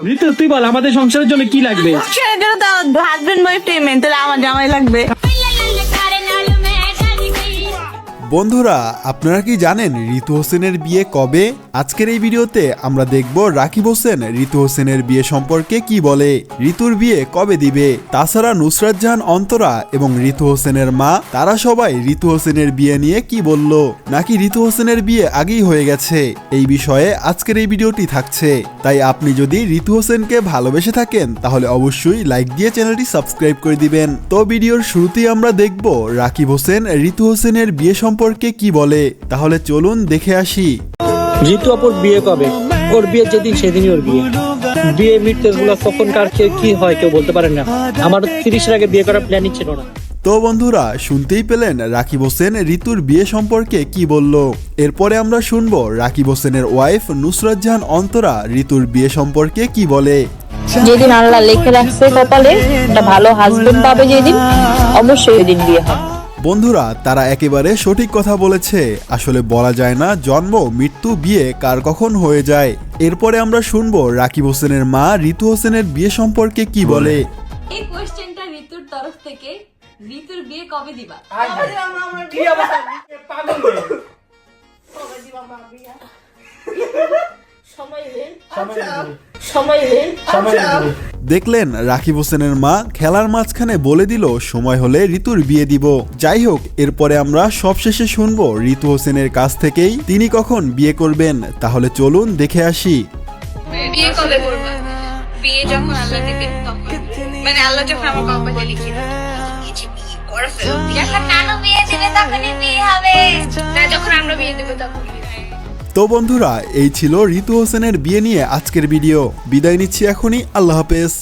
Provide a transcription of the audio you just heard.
ঋতু তুই বল আমাদের সংসারের জন্য কি লাগবে? হাজবেন্ড ওয়াইফ পেমেন্ট, তাহলে আমার জামাই লাগবে। বন্ধুরা, আপনারা কি জানেন ঋতু হোসেনের বিয়ে কবে? আজকের এই ভিডিওতে আমরা দেখব রাকিব হোসেন ঋতু হোসেনের বিয়ে সম্পর্কে কি বলে, ঋতুর বিয়ে কবে দিবে। তাছাড়া নুসরাত জাহান অন্তরা এবং ঋতু হোসেনের মা তারা সবাই ঋতু হোসেনের বিয়ে নিয়ে কি বলল, নাকি ঋতু হোসেনের বিয়ে আগেই হয়ে গেছে, এই বিষয়ে আজকের এই ভিডিওটি থাকছে। তাই আপনি যদি ঋতু হোসেনকে ভালোবেসে থাকেন তাহলে অবশ্যই লাইক দিয়ে চ্যানেলটি সাবস্ক্রাইব করে দিবেন। তো ভিডিওর শুরুতেই আমরা দেখব রাকিব হোসেন ঋতু হোসেনের বিয়ে সম্পর্কে কি বলে, তাহলে চলুন দেখে আসি। ঋতু আপুর বিয়ে কবে? ওর বিয়ে যেদিন সেদিনই ওর বিয়ে। বিয়ে মৃত্যু গুলো কখনকার কি হয় কেউ বলতে পারেন না। আমার 30-এর আগে বিয়ে করার প্ল্যানই ছিল না। তো বন্ধুরা, শুনতেই পেলেন রাকিব হোসেন ঋতুর বিয়ে সম্পর্কে কি বলল। এরপরে আমরা শুনবো রাকিব হোসেনের ওয়াইফ নুসরাত জাহান অন্তরা ঋতুর বিয়ে সম্পর্কে কি বলে। যেদিন আল্লাহ লিখে রাখছে কপালে একটা ভালো হাজবেন্ড পাবে যেদিন, অবশ্যই ওই দিন বিয়ে হবে। বন্ধুরা, তারা একেবারে সঠিক কথা বলেছে। আসলে বলা যায় না জন্ম মৃত্যু বিয়ে কার কখন হয়ে যায়। এরপরে আমরা শুনবো রাকিব হোসেনের মা ঋতু হোসেনের বিয়ে সম্পর্কে কি বলে। এই কোশ্চেনটা ঋতুর তরফ থেকে, ঋতুর বিয়ে কবে দিবা? দেখলেন রাকিব হোসেনের মা খেলার মাঝখানে বলে দিল সময় হলে ঋতুর বিয়ে দিব। যাই হোক, এরপরে আমরা সবশেষে শুনবো ঋতু হোসেনের কাছ থেকেই তিনি কখন বিয়ে করবেন। তাহলে চলুন দেখে আসি। বিয়ে কবে করবা? বিয়ে যখন আল্লাহ দিবে তখন, মানে আল্লাহ যখন আমার কপালে লিখে দিবে। যখন নানু বিয়ে দিবে তখনই বিয়ে হবে, না যখন আমরা বিয়ে দেব তখন বিয়ে হবে। তো বন্ধুরা, এই ছিল ঋতু হোসেনের বিয়ে নিয়ে আজকের ভিডিও। বিদায় নিচ্ছি এখনই, আল্লাহ হাফেজ।